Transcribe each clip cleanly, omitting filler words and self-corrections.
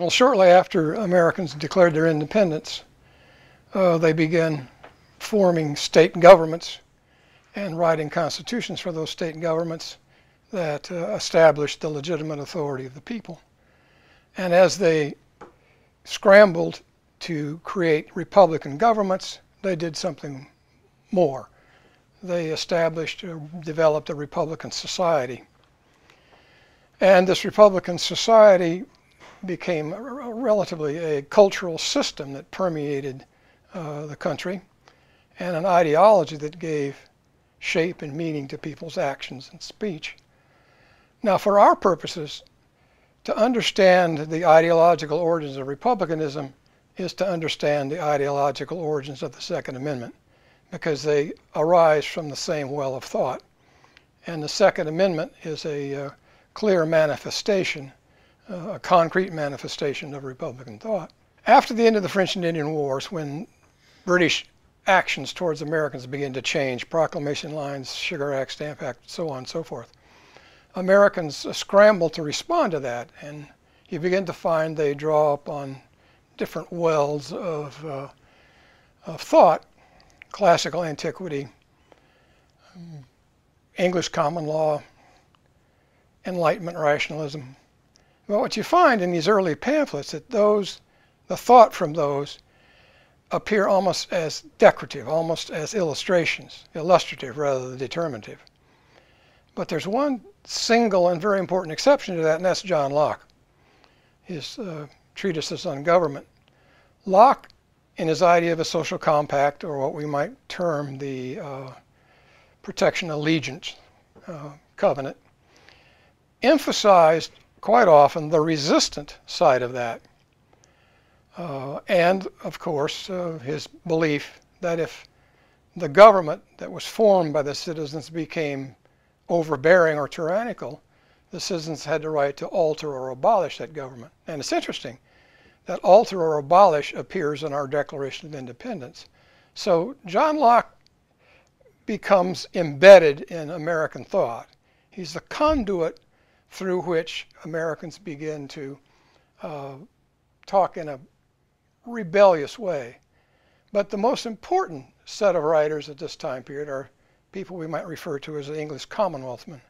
Well, shortly after Americans declared their independence, they began forming state governments and writing constitutions for those state governments that established the legitimate authority of the people. And as they scrambled to create republican governments, they did something more. They established or developed a republican society. And this republican society became relatively a cultural system that permeated the country, and an ideology that gave shape and meaning to people's actions and speech. Now, for our purposes, to understand the ideological origins of republicanism is to understand the ideological origins of the Second Amendment, because they arise from the same well of thought. And the Second Amendment is a clear manifestation, a concrete manifestation of Republican thought. After the end of the French and Indian Wars, when British actions towards Americans began to change, proclamation lines, Sugar Act, Stamp Act, so on and so forth, Americans scrambled to respond to that, and you begin to find they draw upon different wells of thought: classical antiquity, English common law, Enlightenment rationalism. But what you find in these early pamphlets, that the thought from those appear almost as decorative, almost as illustrations, illustrative rather than determinative. But there's one single and very important exception to that, and that's John Locke, his treatises on government. Locke, in his idea of a social compact, or what we might term the protection allegiance covenant, emphasized quite often the resistant side of that. And, of course, his belief that if the government that was formed by the citizens became overbearing or tyrannical, the citizens had the right to alter or abolish that government. And it's interesting that alter or abolish appears in our Declaration of Independence. So John Locke becomes embedded in American thought. He's the conduit through which Americans begin to talk in a rebellious way. But the most important set of writers at this time period are people we might refer to as the English Commonwealthmen: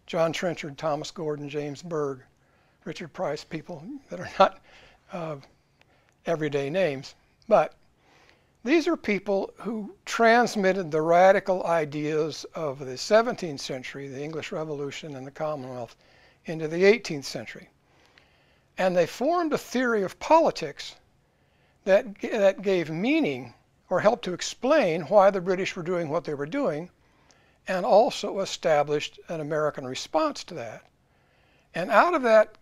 John Trenchard, Thomas Gordon, James Berg, Richard Price, people that are not everyday names. But these are people who transmitted the radical ideas of the 17th century, the English Revolution and the Commonwealth, into the 18th century. And they formed a theory of politics that gave meaning or helped to explain why the British were doing what they were doing, and also established an American response to that. And out of that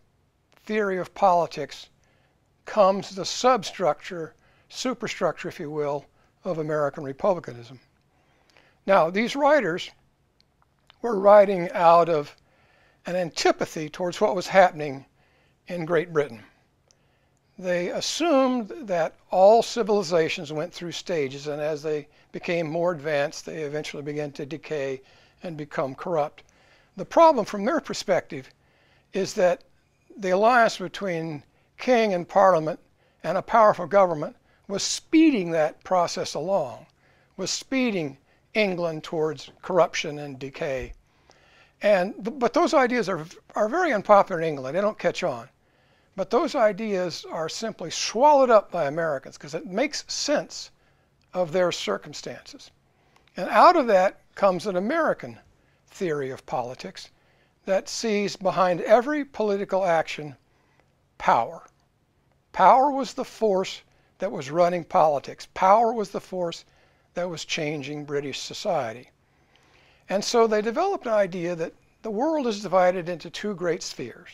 theory of politics comes the substructure, superstructure, if you will, of American republicanism. Now, these writers were writing out of an antipathy towards what was happening in Great Britain. They assumed that all civilizations went through stages, and as they became more advanced, they eventually began to decay and become corrupt. The problem from their perspective is that the alliance between king and parliament and a powerful government was speeding that process along, was speeding England towards corruption and decay. But those ideas are very unpopular in England. They don't catch on. But those ideas are simply swallowed up by Americans because it makes sense of their circumstances. And out of that comes an American theory of politics that sees behind every political action power. Power was the force that was running politics. Power was the force that was changing British society. And so they developed an idea that the world is divided into two great spheres: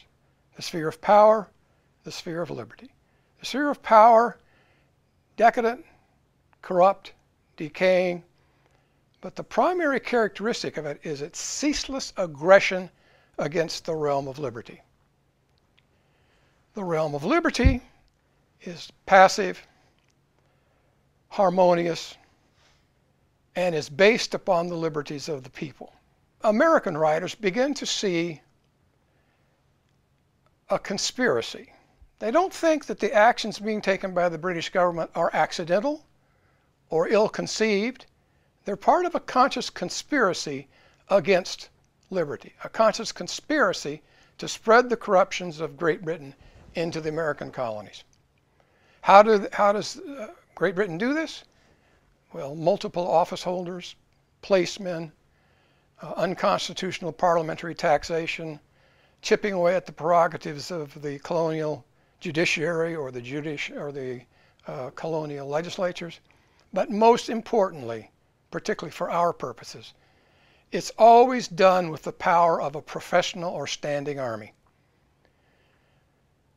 the sphere of power, the sphere of liberty. The sphere of power, decadent, corrupt, decaying, but the primary characteristic of it is its ceaseless aggression against the realm of liberty. The realm of liberty is passive, harmonious, and is based upon the liberties of the people. American writers begin to see a conspiracy. They don't think that the actions being taken by the British government are accidental or ill-conceived. They're part of a conscious conspiracy against liberty, a conscious conspiracy to spread the corruptions of Great Britain into the American colonies. How does Great Britain do this? Well, multiple office holders, placemen, unconstitutional parliamentary taxation, chipping away at the prerogatives of the colonial judiciary or the colonial legislatures. But most importantly, particularly for our purposes, it's always done with the power of a professional or standing army.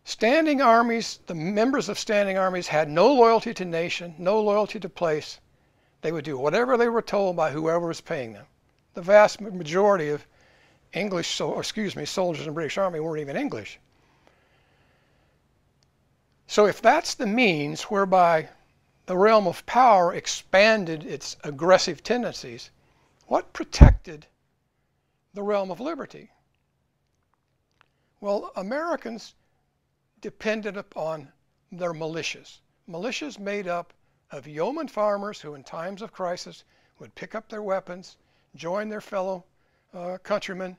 Standing armies, the members of standing armies had no loyalty to nation, no loyalty to place. They would do whatever they were told by whoever was paying them. The vast majority of soldiers in the British Army weren't even English. So if that's the means whereby the realm of power expanded its aggressive tendencies, what protected the realm of liberty? Well, Americans depended upon their militias. Militias made up of yeoman farmers who in times of crisis would pick up their weapons, join their fellow countrymen,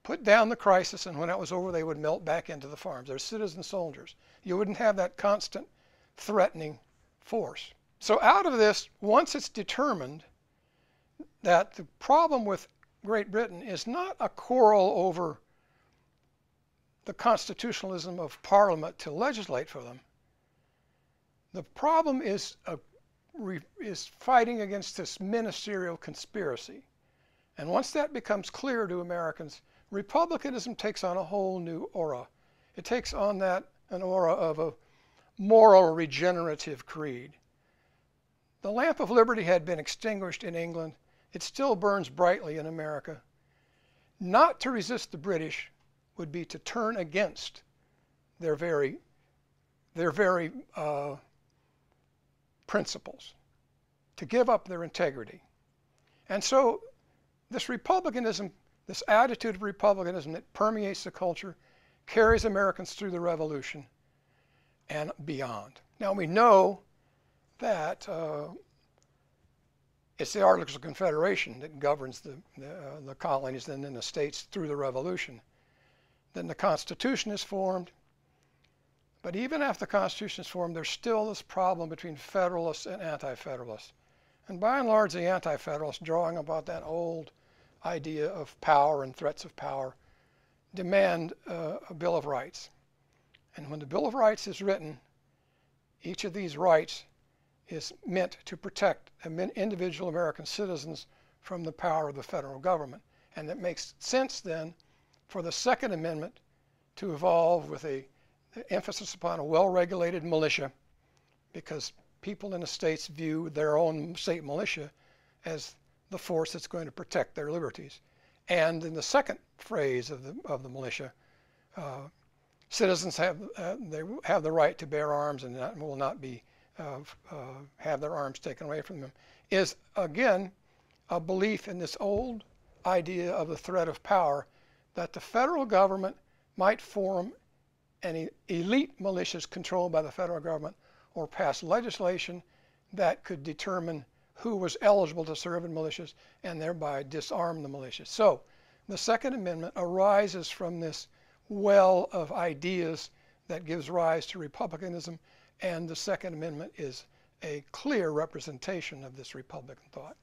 put down the crisis, and when it was over they would melt back into the farms. They're citizen soldiers. You wouldn't have that constant threatening force. So out of this, once it's determined that the problem with Great Britain is not a quarrel over the constitutionalism of Parliament to legislate for them. The problem is fighting against this ministerial conspiracy. And once that becomes clear to Americans, republicanism takes on a whole new aura. It takes on an aura of a moral regenerative creed. The lamp of liberty had been extinguished in England. It still burns brightly in America. Not to resist the British would be to turn against their very principles, to give up their integrity. And so this republicanism, this attitude of republicanism that permeates the culture, carries Americans through the Revolution and beyond. Now we know that it's the Articles of Confederation that governs the colonies and then the states through the Revolution. Then the Constitution is formed. But even after the Constitution is formed, there's still this problem between Federalists and Anti-Federalists. And by and large, the Anti-Federalists, drawing about that old idea of power and threats of power, demand a Bill of Rights. And when the Bill of Rights is written, each of these rights is meant to protect individual American citizens from the power of the federal government. And it makes sense then for the Second Amendment to evolve with an emphasis upon a well-regulated militia, because people in the states view their own state militia as the force that's going to protect their liberties. And in the second phrase of the militia, citizens have the right to bear arms and will not be have their arms taken away from them, is again a belief in this old idea of the threat of power, that the federal government might form any elite militias controlled by the federal government or pass legislation that could determine who was eligible to serve in militias and thereby disarm the militias. So the Second Amendment arises from this well of ideas that gives rise to republicanism, and the Second Amendment is a clear representation of this Republican thought.